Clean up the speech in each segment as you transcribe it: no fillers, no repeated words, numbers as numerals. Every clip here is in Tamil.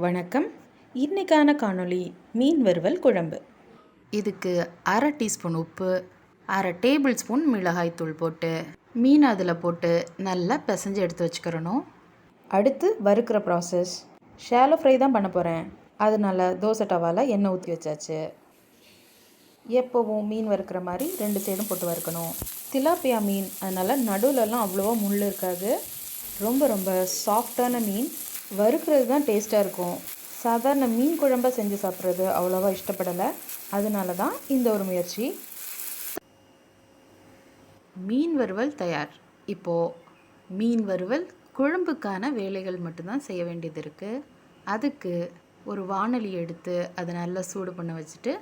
வணக்கம். இன்னைக்கான காணொளி மீன் வறுவல் குழம்பு. இதுக்கு அரை டீஸ்பூன் உப்பு, அரை டேபிள் ஸ்பூன் மிளகாய்த்தூள் போட்டு மீன் அதில் போட்டு நல்லா பிசைஞ்சு எடுத்து வச்சுக்கிறணும். அடுத்து வறுக்கிற ப்ராசஸ். ஷாலோ ஃப்ரை தான் பண்ண போகிறேன். அதனால தோசை டவாவில் எண்ணெய் ஊற்றி வச்சாச்சு. எப்போவும் மீன் வறுக்கிற மாதிரி 2 சைடும் போட்டு வறுக்கணும். திலாப்பியா மீன், அதனால் நடுவிலலாம் அவ்வளோவா முள் இருக்காது. ரொம்ப ரொம்ப சாஃப்டான மீன். வறுக்கிறது தான் டேஸ்ட்டாக இருக்கும். சாதாரண மீன் குழம்பை செஞ்சு சாப்பிட்றது அவ்வளோவா இஷ்டப்படலை. அதனால தான் இந்த ஒரு முயற்சி. மீன் வறுவல் தயார். இப்போது மீன் வறுவல் குழம்புக்கான வேலைகள் மட்டும்தான் செய்ய வேண்டியது இருக்குது. அதுக்கு ஒரு வாணலி எடுத்து அதை நல்லா சூடு பண்ண வச்சுட்டு,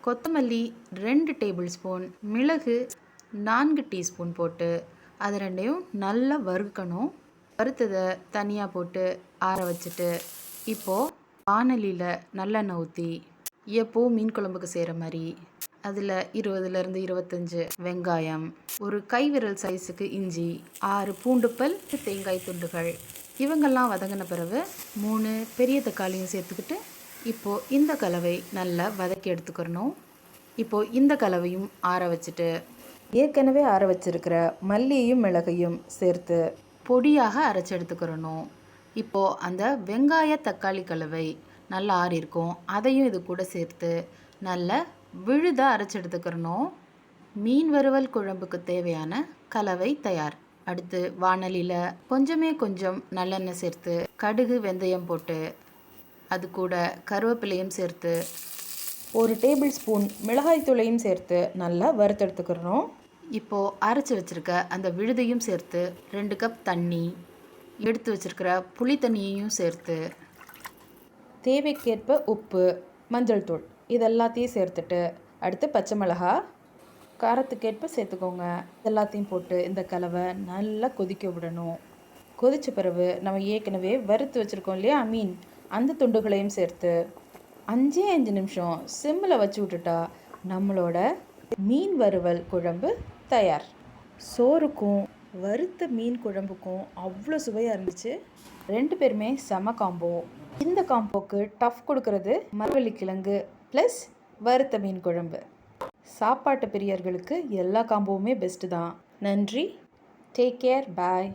கொத்தமல்லி 2 டேபிள் ஸ்பூன், மிளகு 4 டீஸ்பூன் போட்டு அது ரெண்டையும் நல்லா வறுக்கணும். வறுத்ததை தனியாக போட்டு ஆற வச்சுட்டு, இப்போது வாணலியில் நல்லெண்ணெய் ஊற்றி எப்போவும் மீன் குழம்புக்கு செய்கிற மாதிரி அதில் 20லேருந்து 25 வெங்காயம், ஒரு கைவிரல் சைஸுக்கு இஞ்சி, 6 பூண்டுப்பல், தேங்காய் துண்டுகள் இவங்கெல்லாம் வதங்கின பிறகு 3 பெரிய தக்காளியும் சேர்த்துக்கிட்டு இப்போது இந்த கலவை நல்லா வதக்கி எடுத்துக்கிறணும். இப்போது இந்த கலவையும் ஆற வச்சுட்டு, ஏற்கனவே ஆற வச்சிருக்கிற மல்லியையும் மிளகையும் சேர்த்து பொடியாக அரைச்சி எடுத்துக்கிறணும். இப்போது அந்த வெங்காய தக்காளி கலவை நல்லா ஆறியிருக்கும். அதையும் இது கூட சேர்த்து நல்லா விழுதாக அரைச்சி எடுத்துக்கிறணும். மீன் வறுவல் குழம்புக்கு தேவையான கலவை தயார். அடுத்து வாணலியில் கொஞ்சம் நல்லெண்ணெய் சேர்த்து கடுகு வெந்தயம் போட்டு அது கூட கருவேப்பிலையும் சேர்த்து 1 டேபிள் ஸ்பூன் மிளகாய்த்தூளையும் சேர்த்து நல்லா வறுத்தெடுத்துக்கிறணும். இப்போது அரைச்சி வச்சுருக்க அந்த விழுதையும் சேர்த்து 2 கப் தண்ணி, எடுத்து வச்சுருக்கிற புளி தண்ணியையும் சேர்த்து தேவைக்கேற்ப உப்பு, மஞ்சள் தூள் இதெல்லாத்தையும் சேர்த்துட்டு, அடுத்து பச்சை மிளகா காரத்துக்கேற்ப சேர்த்துக்கோங்க. எல்லாத்தையும் போட்டு இந்த கலவை நல்லா கொதிக்க விடணும். கொதித்த பிறகு நம்ம ஏற்கனவே வறுத்து வச்சுருக்கோம் இல்லையா மீன், அந்த துண்டுகளையும் சேர்த்து 5 நிமிஷம் சிம்மில் வச்சு விட்டுட்டா நம்மளோட மீன் வறுவல் குழம்பு தயார். சோறுக்கும் வறுத்த மீன் குழம்புக்கும் அவ்வளோ சுவையாக இருந்துச்சு. 2 பேருமே செம காம்போ. இந்த காம்போக்கு டஃப் கொடுக்கறது மரவள்ளிக்கிழங்கு ப்ளஸ் வறுத்த மீன் குழம்பு. சாப்பாட்டு பிரியர்களுக்கு எல்லா காம்போவுமே பெஸ்ட்டு தான். நன்றி. Take care. பாய்.